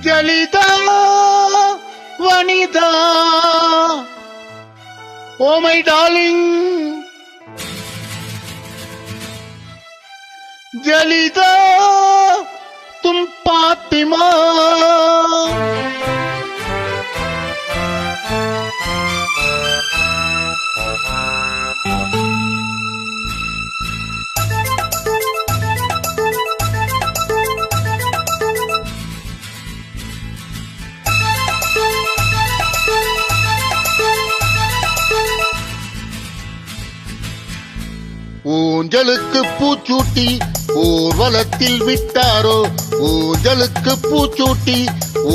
ஜலிதா Vanitha, oh my darling Jalitha तुम फातिमा। ஊஞ்சலுக்கு பூச்சூட்டி ஊர்வலத்தில் விட்டாரோ, ஊஞ்சலுக்கு பூச்சூட்டி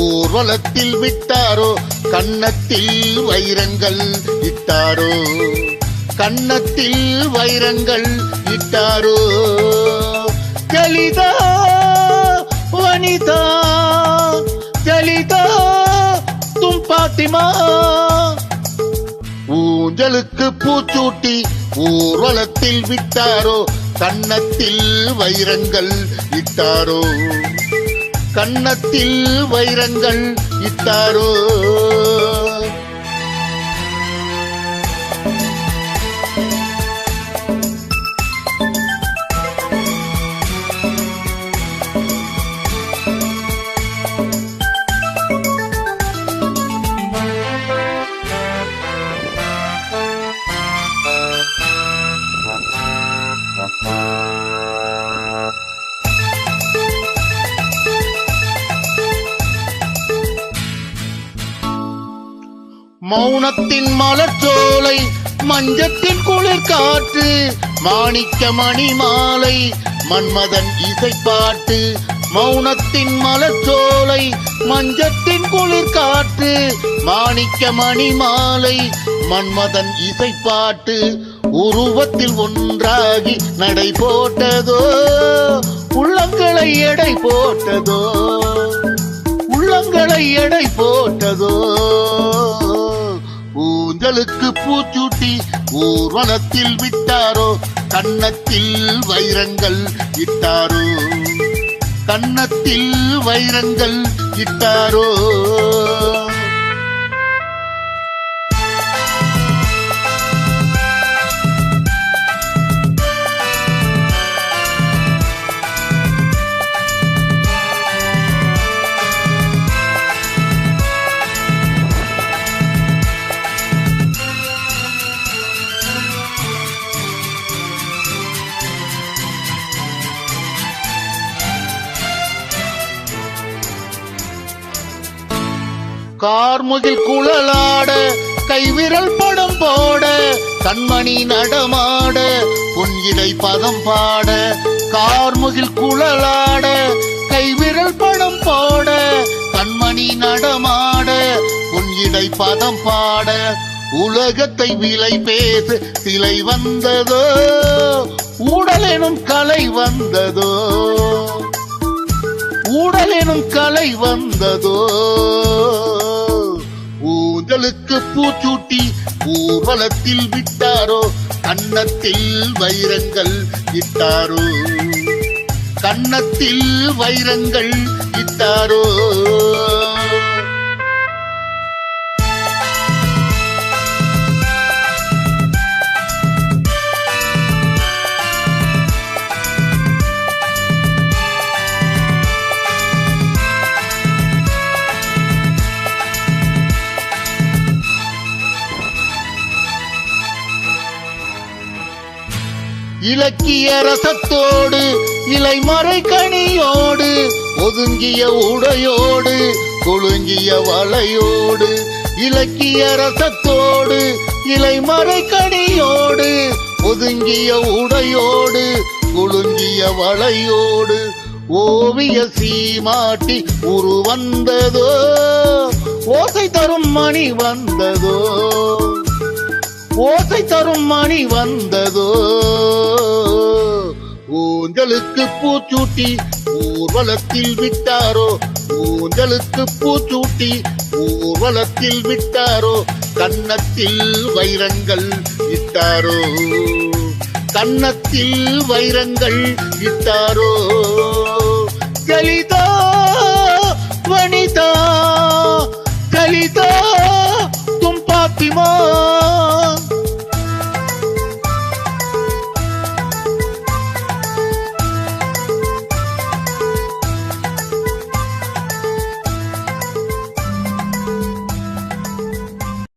ஊர்வலத்தில் விட்டாரோ, கன்னத்தில் வைரங்கள் இட்டாரோ, கன்னத்தில் வைரங்கள் இட்டாரோ, ஜலிதா வனிதா ஜலிதா தும் பாத்திமா। ஊஞ்சலுக்கு பூச்சூட்டி ஊர்வலத்தில் விட்டாரோ, கன்னத்தில் வைரங்கள் இட்டாரோ, கன்னத்தில் வைரங்கள் இட்டாரோ। மௌனத்தின் மலர்ச்சோலை மஞ்சத்தின் குளிர் காற்று, மாணிக்க மணி மாலை மன்மதன் இசைப்பாட்டு, மௌனத்தின் மலர்ச்சோலை மஞ்சத்தின் குளிர் காற்று, மாணிக்க மணி மாலை மன்மதன் இசைப்பாட்டு, உருவத்தில் ஒன்றாகி நடை போட்டதோ, உள்ளங்களை எடை போட்டதோ, உள்ளங்களை எடை போட்டதோ, ஊஞ்சலுக்கு பூச்சூட்டி ஊர்வலத்தில் விட்டாரோ, கன்னத்தில் வைரங்கள் இட்டாரோ, கன்னத்தில் வைரங்கள் இட்டாரோ। கார்முகில் குழலாட கைவிரல் படம் போட, கண்மணி நடமாட பொன்னிடை பதம் பாட, கார்முகில் குழலாட கைவிரல் படம் போட, கண்மணி நடமாட பொன்னிடை பதம் பாட, உலகத்தை விலை பேசு சிலை வந்ததோ, ஊடலெனும் கலை வந்ததோ, ஊடலெனும் கலை வந்ததோ, ஊஞ்சலுக்கு பூச்சூட்டி ஊர்வலத்தில் விட்டாரோ, கன்னத்தில் வைரங்கள் இட்டாரோ, கன்னத்தில் வைரங்கள் இட்டாரோ। இலக்கிய ரசத்தோடு இலைமறை கனியோடு, ஒதுங்கிய உடையோடு கொழுங்கிய வளையோடு, இலக்கிய ரசத்தோடு இலைமறை கனியோடு, ஒதுங்கிய உடையோடு கொழுங்கிய வளையோடு, ஓவிய சீமாட்டி உருவந்ததோ, ஓசை தரும் மணி வந்ததோ, ஓசை தரும் மணி வந்ததோ, ஊஞ்சலுக்கு பூச்சூட்டி ஊர்வலத்தில் விட்டாரோ, ஊஞ்சலுக்கு பூச்சூட்டி ஊர்வலத்தில் விட்டாரோ, கன்னத்தில் வைரங்கள் இட்டாரோ, கன்னத்தில் வைரங்கள் இட்டாரோ, ஜலிதா வனிதா லலிதா தும் பாத்திமா